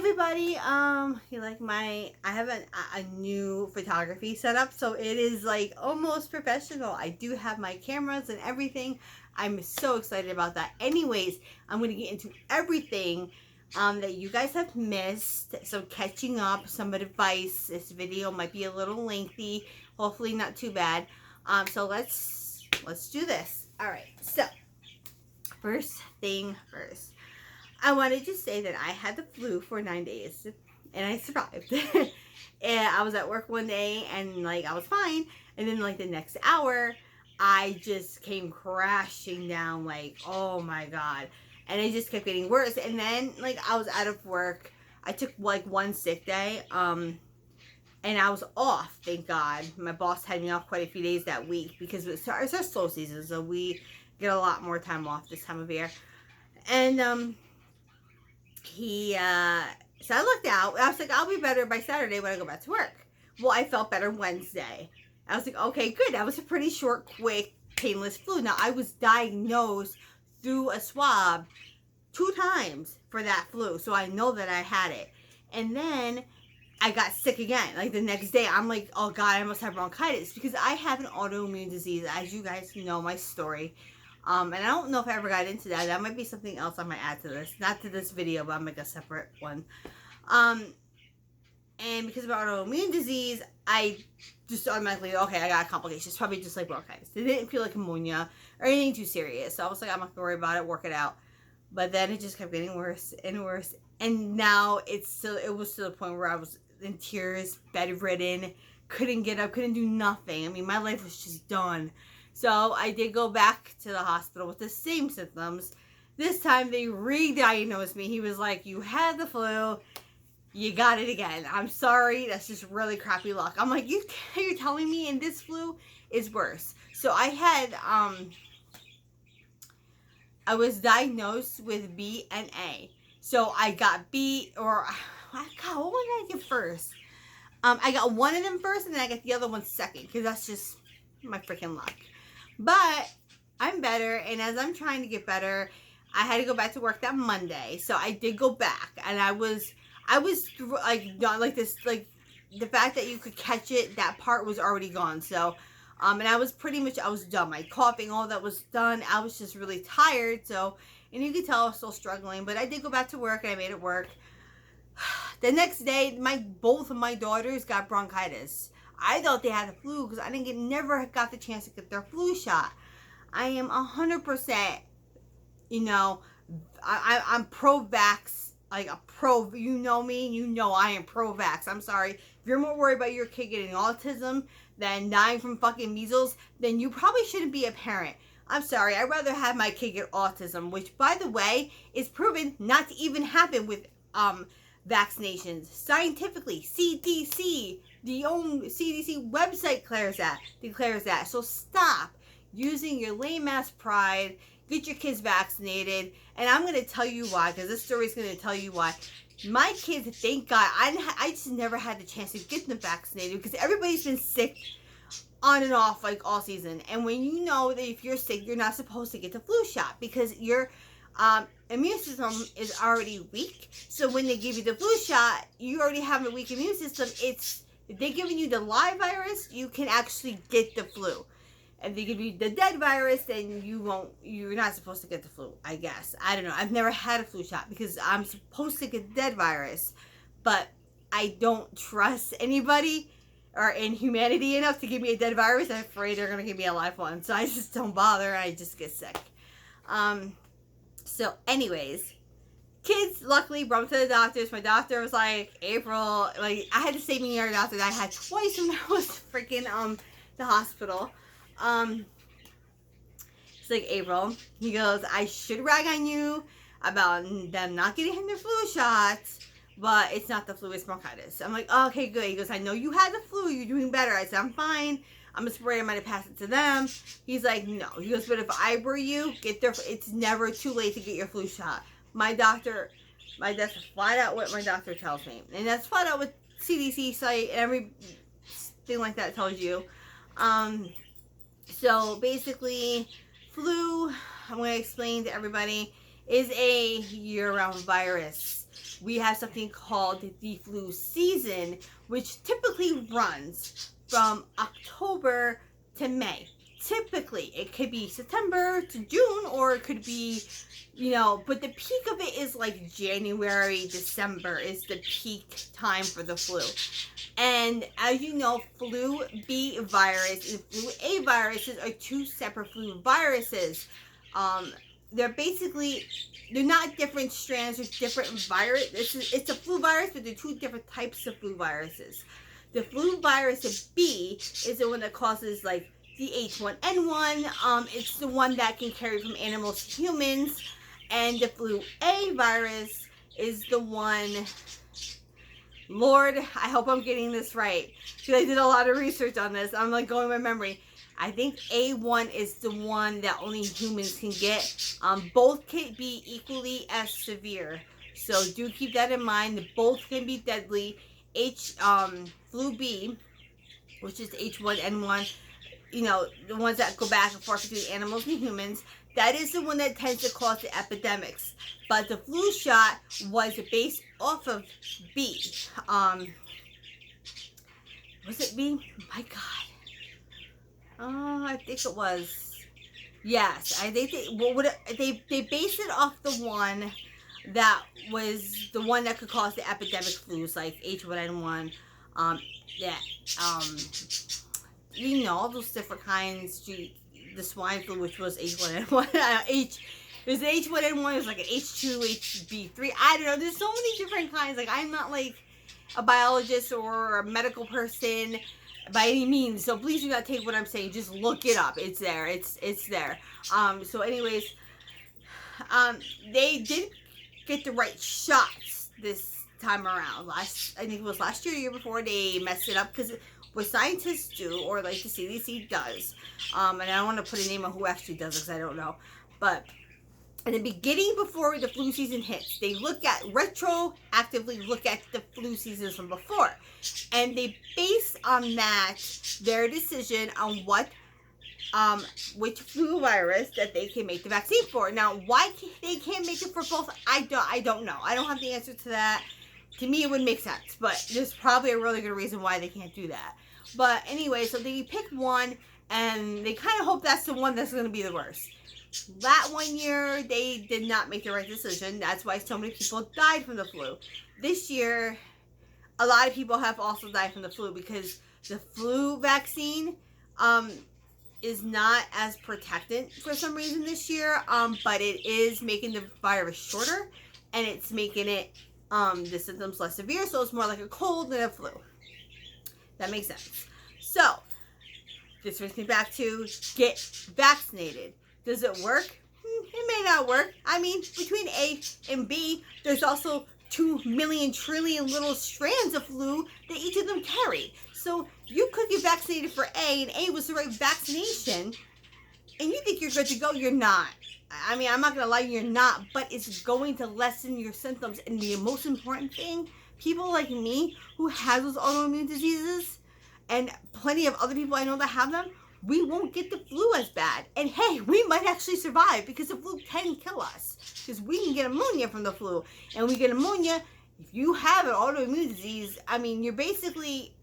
everybody, you like I have a new photography setup, so it is like almost professional. I do have my cameras and everything. I'm so excited about that. Anyways, I'm going to get into everything that you guys have missed. So catching up, some advice. This video might be a little lengthy, hopefully not too bad. So let's do this. All right. So first thing first. I wanted to say that I had the flu for 9 days and I survived. And I was at work one day and like I was fine, and then like the next hour I just came crashing down, like, oh my god. And it just kept getting worse, and then like I was out of work. I took like one sick day and I was off, thank god. My boss had me off quite a few days that week because it's our slow season, so we get a lot more time off this time of year. And so I looked out. I was like, I'll be better by Saturday when I go back to work. Well, I felt better Wednesday. I was like, okay, good. That was a pretty short, quick, painless flu. Now, I was diagnosed through a swab 2 times for that flu, so I know that I had it. And then I got sick again. Like the next day, I'm like, oh god, I must have bronchitis because I have an autoimmune disease, as you guys know my story. And I don't know if I ever got into that. That might be something else I might add to this. Not to this video, but I'll make a separate one. And because of autoimmune disease, I just automatically, okay, I got complications. Probably just like bronchitis. It didn't feel like pneumonia or anything too serious. So I was like, I'm not going to worry about it, work it out. But then it just kept getting worse and worse. And now it was to the point where I was in tears, bedridden, couldn't get up, couldn't do nothing. I mean, my life was just done. So I did go back to the hospital with the same symptoms. This time they re-diagnosed me. He was like, you had the flu. You got it again. I'm sorry. That's just really crappy luck. I'm like, you're telling me, and this flu is worse. So I had, I was diagnosed with B and A. So I got B, or, God, what did I get first? I got one of them first, and then I got the other one second, because that's just my freaking luck. But I'm better, and as I'm trying to get better, I had to go back to work that Monday. So I did go back, and I was like, not like this, like the fact that you could catch it, that part was already gone. So, and I was done. My coughing, all that was done. I was just really tired. So, and you could tell I was still struggling, but I did go back to work, and I made it work. The next day, both of my daughters got bronchitis. I thought they had the flu because I never got the chance to get their flu shot. I am 100%, you know, I'm pro-vax, like a pro, you know me, you know I am pro-vax. I'm sorry. If you're more worried about your kid getting autism than dying from fucking measles, then you probably shouldn't be a parent. I'm sorry. I'd rather have my kid get autism, which, by the way, is proven not to even happen with vaccinations. Scientifically, CDC, the own CDC website declares that. So stop using your lame ass pride. Get your kids vaccinated. And I'm going to tell you why, because this story is going to tell you why. My kids, thank God, I just never had the chance to get them vaccinated because everybody's been sick on and off like all season. And when you know that if you're sick, you're not supposed to get the flu shot because your immune system is already weak. So when they give you the flu shot, you already have a weak immune system. If they're giving you the live virus, you can actually get the flu. If they give you the dead virus, then you're not supposed to get the flu, I guess. I don't know. I've never had a flu shot because I'm supposed to get dead virus, but I don't trust anybody or in humanity enough to give me a dead virus. I'm afraid they're going to give me a live one. So I just don't bother. I just get sick. So anyways, kids luckily brought me to the doctors. My doctor was like, April, like I had the same ER doctor that I had twice when I was freaking the hospital. It's like, April, he goes, I should rag on you about them not getting their flu shots, but it's not the flu, it's bronchitis. I'm like, oh, okay, good. He goes, I know you had the flu, you're doing better. I said, I'm fine. I'm just worried I might have passed it to them. He's like, no. He goes, but if I were you, it's never too late to get your flu shot. That's flat out what my doctor tells me. And that's flat out what CDC site and everything like that tells you. So basically, flu, I'm going to explain to everybody, is a year-round virus. we have something called the flu season, which typically runs from October to May. Typically, it could be September to June, or it could be, but the peak of it is like January, December is the peak time for the flu. And as you know, flu B virus and flu A viruses are two separate flu viruses. They're not different strands or different virus. It's a flu virus, but they're two different types of flu viruses. The flu virus B is the one that causes like the H1N1. It's the one that can carry from animals to humans. And the flu A virus is the one, Lord, I hope I'm getting this right, because I did a lot of research on this. I'm like going by memory. I think A1 is the one that only humans can get. Both can be equally as severe. So do keep that in mind. Both can be deadly. Flu B, which is H1N1, the ones that go back and forth between animals and humans, that is the one that tends to cause the epidemics. But the flu shot was based off of B. Was it B? My God. I think it was. Yes, I think they based it off the one that was the one that could cause the epidemic flus like H1N1. All those different kinds. The swine flu, which was H1N1. It was H1N1. It was like an H2, HB3. I don't know. There's so many different kinds. Like, I'm not like a biologist or a medical person by any means, so please do not take what I'm saying. Just look it up. It's there. It's there. So anyways, they did get the right shots this time around. I think it was last year, year before, they messed it up, because what scientists do, or like the CDC does, and I don't want to put a name on who actually does it because I don't know, but in the beginning, before the flu season hits, they retroactively look at the flu seasons from before. And they base on that their decision on which flu virus that they can make the vaccine for. Now, why they can't make it for both, I don't know. I don't have the answer to that. To me, it would make sense, but there's probably a really good reason why they can't do that. But anyway, so they pick one, and they kind of hope that's the one that's going to be the worst. That one year, they did not make the right decision. That's why so many people died from the flu. This year, a lot of people have also died from the flu, because the flu vaccine is not as protectant for some reason this year, but it is making the virus shorter, and it's making it the symptoms less severe, so it's more like a cold than a flu. That makes sense. So this brings me back to get vaccinated. Does it work? It may not work. I mean, between A and B, there's also 2 million trillion little strands of flu that each of them carry. So you could get vaccinated for A, and A was the right vaccination, and you think you're good to go. You're not. I mean, I'm not going to lie, you're not, but it's going to lessen your symptoms. And the most important thing, people like me who have those autoimmune diseases, and plenty of other people I know that have them, we won't get the flu as bad. And hey, we might actually survive, because the flu can kill us. Because we can get pneumonia from the flu. And we get pneumonia, if you have an autoimmune disease, I mean, you're basically,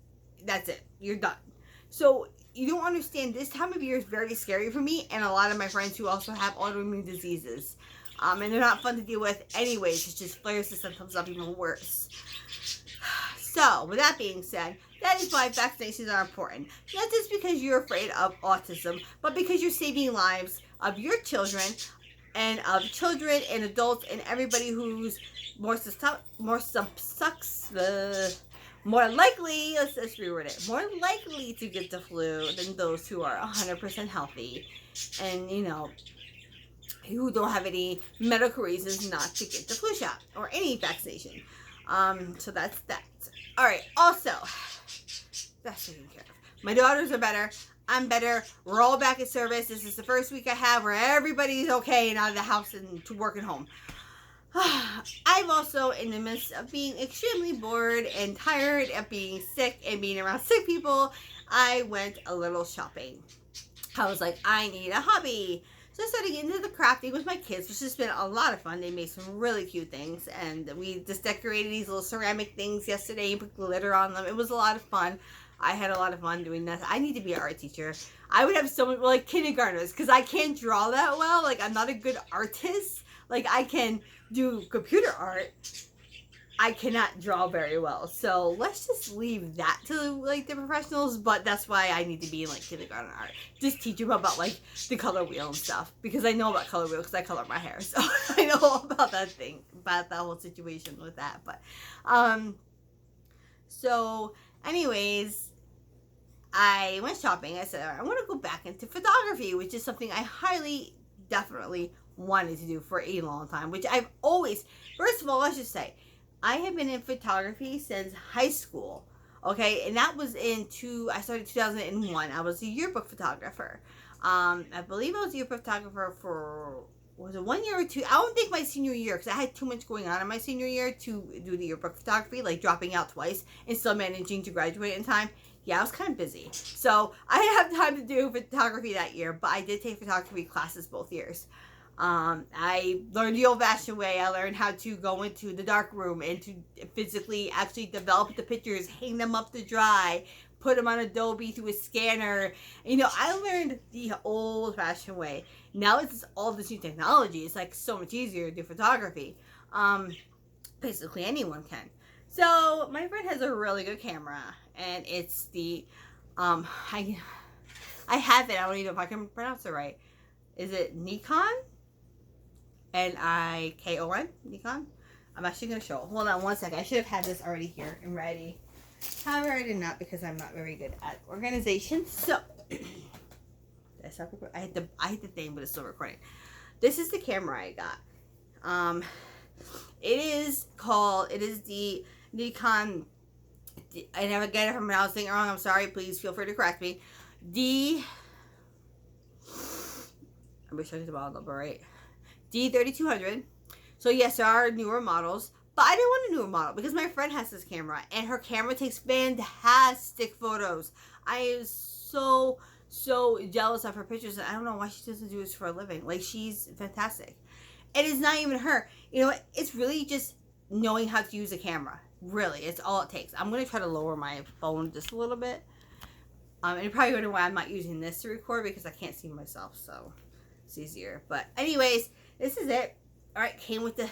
that's it. You're done. So you don't understand, this time of year is very scary for me and a lot of my friends who also have autoimmune diseases. And they're not fun to deal with anyways. It just flares the symptoms up even worse. So, with that being said, that is why vaccinations are important. Not just because you're afraid of autism, but because you're saving lives of your children and adults and everybody who's more likely, let's reword it, more likely to get the flu than those who are 100% healthy and, who don't have any medical reasons not to get the flu shot or any vaccination. So that's that. All right. Also, that's taken care of. My daughters are better. I'm better. We're all back at service. This is the first week I have where everybody's okay and out of the house and to work at home. I'm also in the midst of being extremely bored and tired of being sick and being around sick people. I went a little shopping. I was like, I need a hobby. So I started getting into the crafting with my kids, which has been a lot of fun. They made some really cute things, and we just decorated these little ceramic things yesterday and put glitter on them. It was a lot of fun. I had a lot of fun doing that. I need to be an art teacher. I would have someone like kindergartners, because I can't draw that well. Like, I'm not a good artist. Like, I can do computer art. I cannot draw very well. So let's just leave that to like the professionals. But that's why I need to be in like kindergarten art. Just teach them about like the color wheel and stuff. Because I know about color wheel because I color my hair. So I know all about that thing, about that whole situation with that. But so anyways, I went shopping. I said, all right, I want to go back into photography, which is something I highly, definitely wanted to do for a long time. Which I've always, first of all, let's just say, I have been in photography since high school, okay? And that was I started 2001. I was a yearbook photographer. I believe I was a yearbook photographer for, was it 1 year or two? I don't think my senior year, because I had too much going on in my senior year to do the yearbook photography, like dropping out twice and still managing to graduate in time. Yeah, I was kind of busy. So I didn't have time to do photography that year, but I did take photography classes both years. I learned the old-fashioned way. I learned how to go into the dark room and to physically actually develop the pictures, hang them up to dry, put them on Adobe through a scanner. You know, I learned the old-fashioned way. Now it's all this new technology. It's like so much easier to do photography. Basically anyone can. So my friend has a really good camera, and it's the I have it. I don't even know if I can pronounce it right. Is it Nikon? Nikon? Nikon? I'm actually going to show it. Hold on one second. I should have had this already here and ready. However, I did not, because I'm not very good at organization. So, I hit the thing, but it's still recording. This is the camera I got. It is the Nikon. I never get it from pronouncing it wrong. I'm sorry. Please feel free to correct me. I wish I could the model number right. D3200. So yes, there are newer models, but I didn't want a newer model because my friend has this camera, and her camera takes fantastic photos. I am so jealous of her pictures, and I don't know why she doesn't do this for a living. Like, she's fantastic. And it's not even her. You know, it's really just knowing how to use a camera. Really, it's all it takes. I'm going to try to lower my phone just a little bit. And you're probably wondering why I'm not using this to record, because I can't see myself, so it's easier. But anyways, this is it. All right, came with the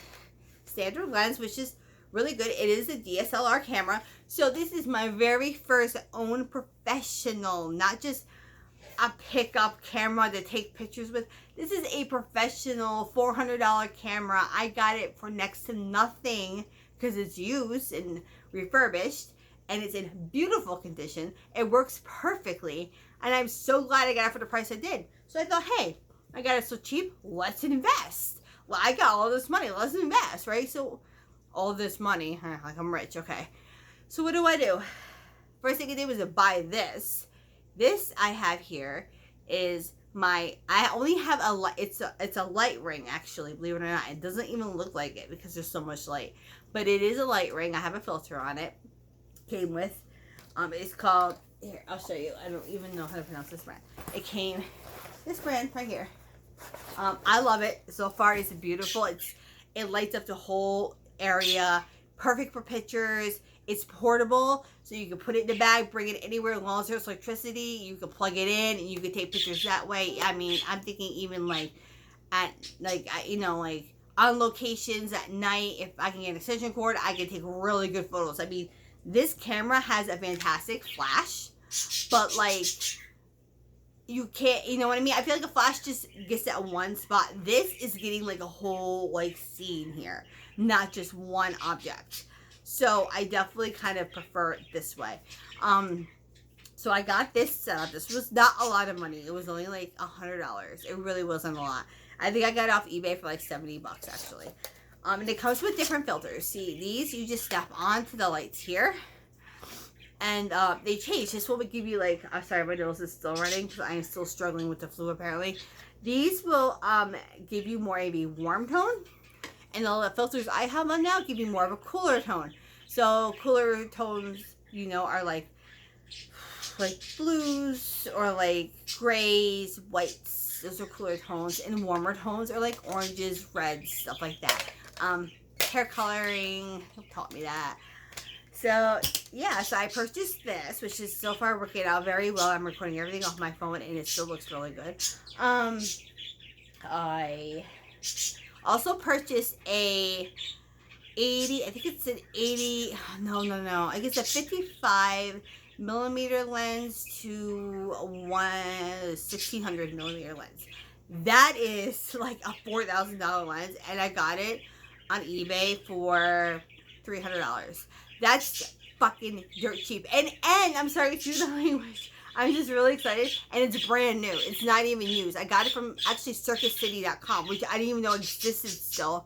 standard lens, which is really good. It is a DSLR camera. So this is my very first own professional, not just a pickup camera to take pictures with. This is a professional $400 camera. I got it for next to nothing because it's used and refurbished, and it's in beautiful condition. It works perfectly, and I'm so glad I got it for the price I did. So I thought, hey, I got it so cheap, let's invest. Well, I got all this money, let's invest, right? So all this money, like I'm rich, okay. So what do? First thing I did was to buy this. This I have here is I only have a light. It's a light ring, actually, believe it or not. It doesn't even look like it because there's so much light, but it is a light ring. I have a filter on it. Came with, it's called, here, I'll show you. I don't even know how to pronounce this brand. This brand right here. I love it. So far, it's beautiful. It lights up the whole area. Perfect for pictures. It's portable, so you can put it in the bag, bring it anywhere. As long as there's electricity, you can plug it in, and you can take pictures that way. I mean, I'm thinking even like on locations at night, if I can get an extension cord, I can take really good photos. I mean, this camera has a fantastic flash, but like, you can't, you know what I mean? I feel like a flash just gets at one spot. This is getting like a whole like scene here, not just one object. So I definitely kind of prefer it this way. So I got this set up. This was not a lot of money. It was only like $100. It really wasn't a lot. I think I got it off eBay for like $70 actually. And it comes with different filters. See, these you just snap onto the lights here. And they change. This will give you like, I'm sorry, my nose is still running because I am still struggling with the flu apparently. These will give you more of a warm tone. And all the filters I have on now give you more of a cooler tone. So cooler tones, you know, are like blues or like grays, whites, Those are cooler tones. And warmer tones are like oranges, reds, stuff like that. Hair coloring taught me that. So yeah, so I purchased this, which is so far working out very well. I'm recording everything off my phone, and it still looks really good. I also purchased a 80, I think it's an 80, no, I guess a 55 millimeter lens to 1600 millimeter lens. That is like a $4,000 lens, and I got it on eBay for $300. That's fucking dirt cheap. And I'm sorry, excuse the language. I'm just really excited, and it's brand new. It's not even used. I got it from actually circuscity.com, which I didn't even know existed still.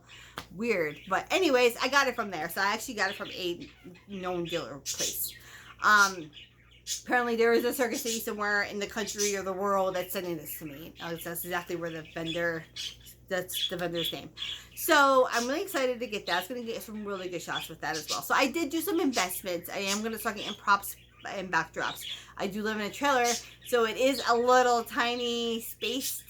Weird. But anyways, I got it from there. So I actually got it from a known dealer place. Apparently there is a Circus City somewhere in the country or the world that's sending this to me. That's exactly where that's the vendor's name. So I'm really excited to get that. It's going to get some really good shots with that as well. So I did do some investments. I am going to start getting props and backdrops. I do live in a trailer, so it is a little tiny spaced,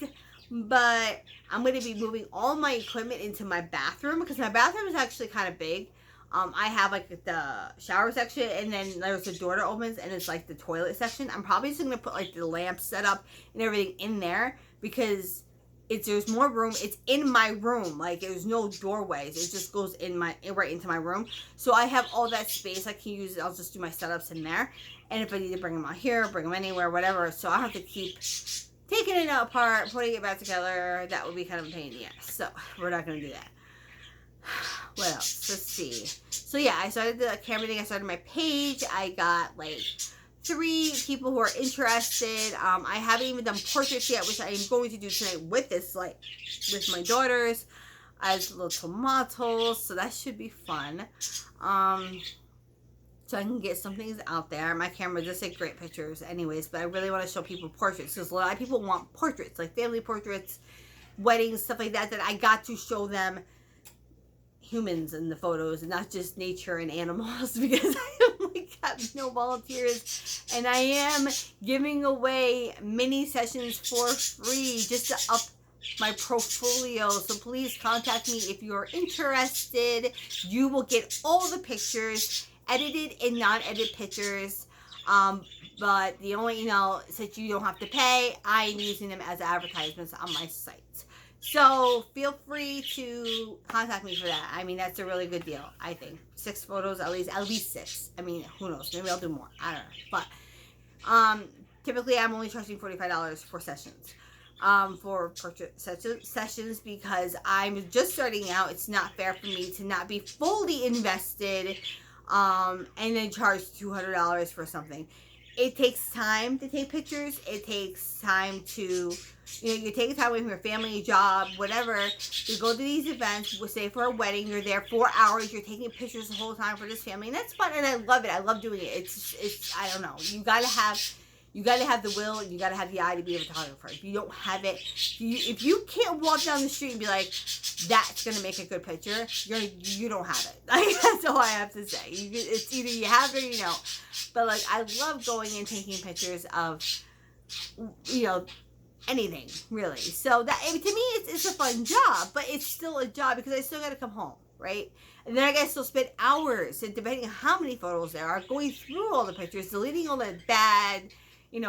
but I'm going to be moving all my equipment into my bathroom, because my bathroom is actually kind of big. I have like the shower section, and then there's a door that opens, and it's like the toilet section. I'm probably just going to put like the lamp setup and everything in there, because there's more room. It's in my room. Like, there's no doorways. It just goes right into my room. So I have all that space I can use. I'll just do my setups in there. And if I need to bring them out here, bring them anywhere, whatever. So I have to keep taking it apart, putting it back together. That would be kind of a pain in the ass. So we're not going to do that. What else? Let's see. So yeah, I started the camera thing. I started my page. I got like 3 people who are interested. I haven't even done portraits yet, which I am going to do tonight with this, like, with my daughters as little tomatoes. So that should be fun. So I can get some things out there. My camera does take great pictures anyways, but I really want to show people portraits, because a lot of people want portraits, like family portraits, weddings, stuff like that, that I got to show them humans in the photos and not just nature and animals, because I only got no volunteers, and I am giving away mini sessions for free just to up my portfolio. So please contact me if you're interested. You will get all the pictures, edited and non-edited pictures, but the only, since you don't have to pay, I'm using them as advertisements on my site. So feel free to contact me for that. I mean, that's a really good deal, I think. 6 photos, at least 6. I mean, who knows? Maybe I'll do more. I don't know. But typically, I'm only charging $45 for sessions. For portrait sessions, because I'm just starting out. It's not fair for me to not be fully invested and then charge $200 for something. It takes time to take pictures. It takes time to, you're taking time away from your family, job, whatever. You go to these events, we'll say for a wedding, you're there 4 hours, you're taking pictures the whole time for this family, and that's fun, and I love it. I love doing it. It's I don't know. You gotta have the will, and you gotta have the eye to be a photographer. If you don't have it, if you can't walk down the street and be like, that's gonna make a good picture, you don't have it. Like, that's all I have to say. It's either you have it or you don't. But like, I love going and taking pictures of, anything really. So that, to me, it's a fun job, but it's still a job because I still gotta come home, right? And then I gotta still spend hours, and depending on how many photos there are, going through all the pictures, deleting all the bad,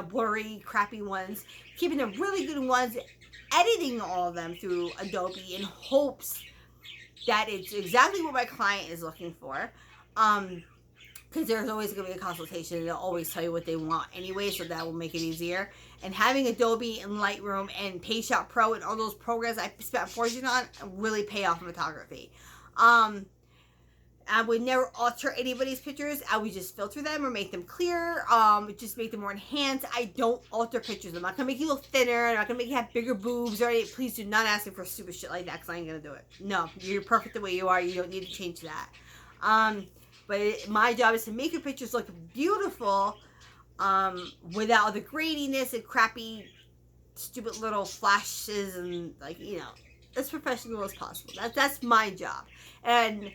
blurry, crappy ones, keeping the really good ones, editing all of them through Adobe in hopes that it's exactly what my client is looking for. Because there's always going to be a consultation, and they'll always tell you what they want anyway, so that will make it easier. And having Adobe and Lightroom and PayShot Pro and all those programs I spent a fortune on really pay off in photography. I would never alter anybody's pictures. I would just filter them or make them clear, just make them more enhanced. I don't alter pictures. I'm not going to make you look thinner. I'm not going to make you have bigger boobs or anything. Please do not ask me for stupid shit like that, because I ain't going to do it. No, you're perfect the way you are. You don't need to change that. But my job is to make your pictures look beautiful without the graininess and crappy, stupid little flashes and, as professional as possible. That's my job. And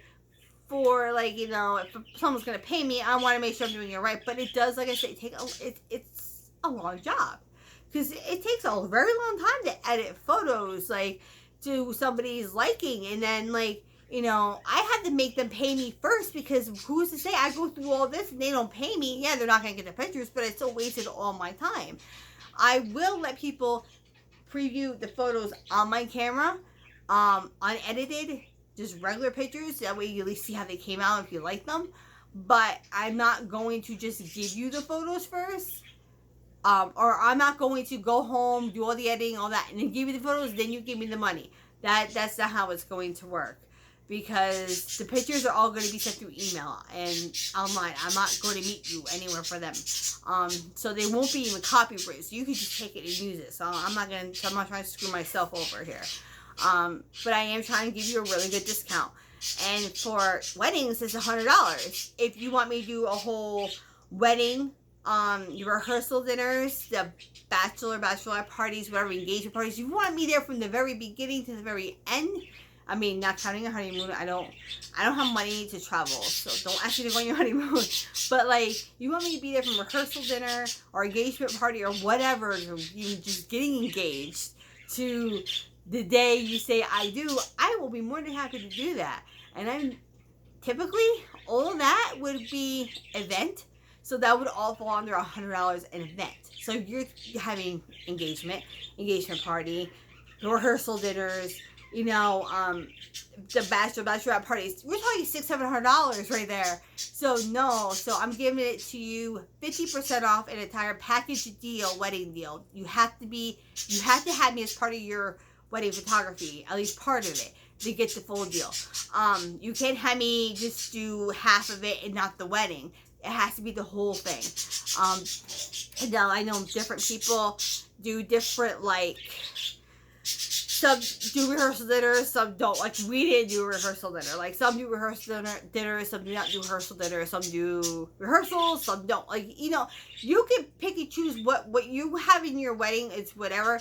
for, if someone's going to pay me, I want to make sure I'm doing it right. But it does, like I say, it's a long job. because it takes a very long time to edit photos, like, to somebody's liking, and then, like, I have to make them pay me first, because who's to say I go through all this and they don't pay me? Yeah, they're not going to get the pictures, but I still wasted all my time. I will let people preview the photos on my camera, unedited, just regular pictures. That way you at least see how they came out if you like them. But I'm not going to just give you the photos first. Or I'm not going to go home, do all the editing, all that, and then give you the photos, then you give me the money. That's not how it's going to work. Because the pictures are all going to be sent through email and online. I'm not going to meet you anywhere for them. So they won't be even copyrighted. So you can just take it and use it. So I'm not trying to screw myself over here. But I am trying to give you a really good discount. And for weddings, it's $100. If you want me to do a whole wedding, your rehearsal dinners, the bachelorette parties, whatever, engagement parties, you want me there from the very beginning to the very end. I mean, not counting a honeymoon. I don't have money to travel, so don't ask me to go on your honeymoon. But, like, you want me to be there from rehearsal dinner or engagement party or whatever, you just getting engaged, to the day you say I do, I will be more than happy to do that. And I'm typically, all of that would be event, so that would all fall under $100 an event. So you're having engagement party, rehearsal dinners, the bachelorette parties. We're talking $600-700 right there. So I'm giving it to you 50% off an entire package deal, wedding deal. You have to have me as part of your wedding photography, at least part of it, to get the full deal. You can't have me just do half of it and not the wedding. It has to be the whole thing. Now I know different people do different, like, some do rehearsal dinners, some don't. Like, we didn't do a rehearsal dinner. Like, some do rehearsal dinner, some do not do rehearsal dinner, some do rehearsals, some don't. Like, you can pick and choose what you have in your wedding. It's whatever.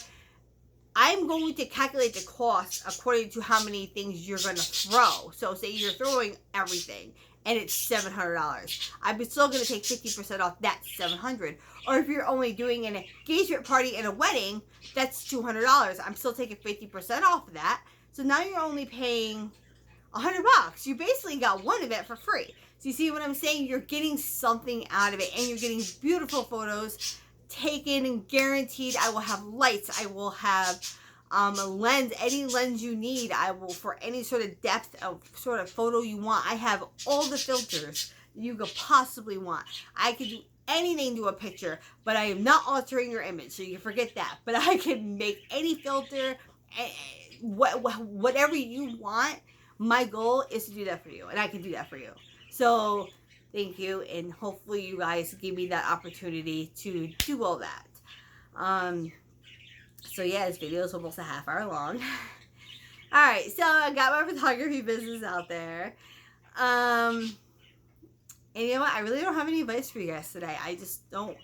I'm going to calculate the cost according to how many things you're going to throw. So, say you're throwing everything, and it's $700. I'm still going to take 50% off that $700. Or if you're only doing an engagement party and a wedding, that's $200. I'm still taking 50% off of that. So now you're only paying $100. You basically got one event for free. So you see what I'm saying? You're getting something out of it, and you're getting beautiful photos taken, and guaranteed. I will have lights. I will have a lens, any lens you need. I will, for any sort of depth of sort of photo you want. I have all the filters you could possibly want. I could do anything to a picture, but I am not altering your image, so you can forget that. But I can make any filter, whatever you want. My goal is to do that for you, and I can do that for you. So thank you, and hopefully you guys give me that opportunity to do all that. So yeah, this video is almost a half hour long. Alright, so I got my photography business out there. And you know what? I really don't have any advice for you guys today. I just don't,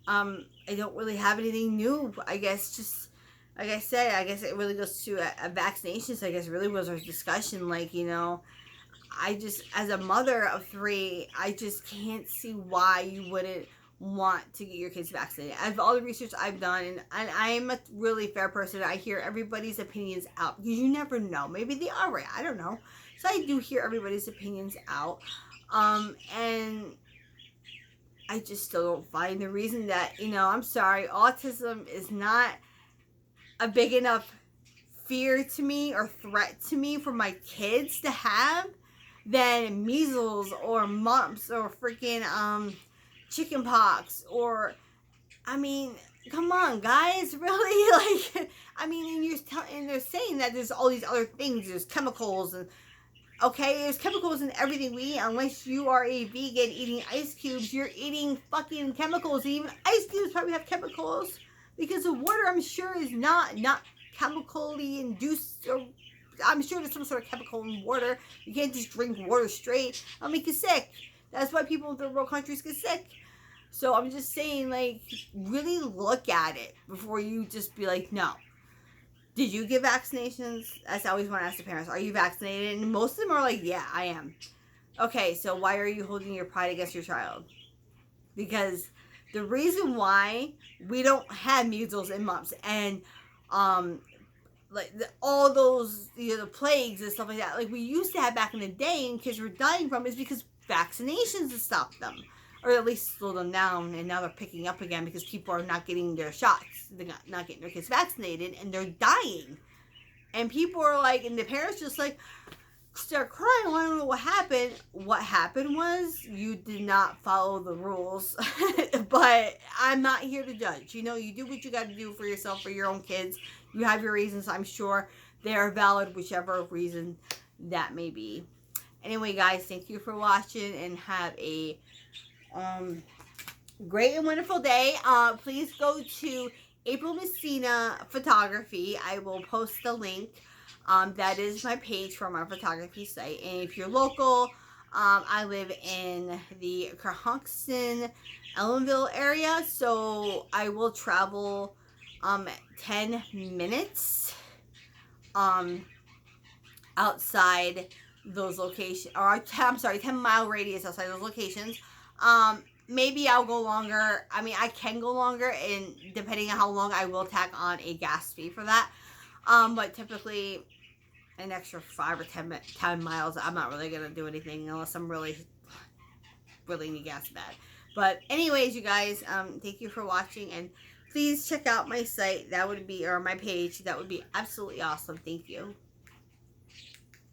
I don't really have anything new. I guess just, like I said, I guess it really goes to a vaccination. So I guess really was our discussion. Like, I just, as a mother of 3, I just can't see why you wouldn't want to get your kids vaccinated. Out of all the research I've done, and I'm a really fair person, I hear everybody's opinions out, because you never know. Maybe they are right. I don't know. So I do hear everybody's opinions out. And I just still don't find the reason that, I'm sorry, autism is not a big enough fear to me or threat to me for my kids to have than measles or mumps or freaking chicken pox, or, I mean, come on, guys, really? Like, I mean, and they're saying that there's all these other things, there's chemicals, and okay, there's chemicals in everything we eat. Unless you are a vegan eating ice cubes, you're eating fucking chemicals. Even ice cubes probably have chemicals, because the water, I'm sure, is not chemically induced, or I'm sure there's some sort of chemical in water. You can't just drink water straight. I'll make you sick. That's why people in third world countries get sick. So I'm just saying, like, really look at it before you just be like, no. Did you get vaccinations? That's always want to ask the parents. Are you vaccinated? And most of them are like, yeah, I am. Okay, so why are you holding your pride against your child? Because the reason why we don't have measles and mumps and all those, the plagues and stuff like that, like we used to have back in the day, and kids were dying from, is because vaccinations have stopped them, or at least slowed them down. And now they're picking up again because people are not getting their shots, they're not getting their kids vaccinated, and they're dying. And people are like, and the parents just like start crying. I don't know what happened. What happened was you did not follow the rules. But I'm not here to judge. You know, you do what you got to do for yourself, for your own kids. You have your reasons. I'm sure they are valid, whichever reason that may be. Anyway, guys, thank you for watching, and have a great and wonderful day. Please go to April Messina Photography. I will post the link. That is my page for my photography site. And if you're local, I live in the Kerhonkson, Ellenville area, so I will travel 10 minutes outside those locations, or I'm sorry, 10-mile radius outside those locations. Maybe I'll go longer. I mean, I can go longer, and depending on how long, I will tack on a gas fee for that. But typically an extra 5 or 10 miles, I'm not really going to do anything unless I'm really need gas bad. But anyways, you guys, thank you for watching, and please check out my site. That would be, or my page. That would be absolutely awesome. Thank you.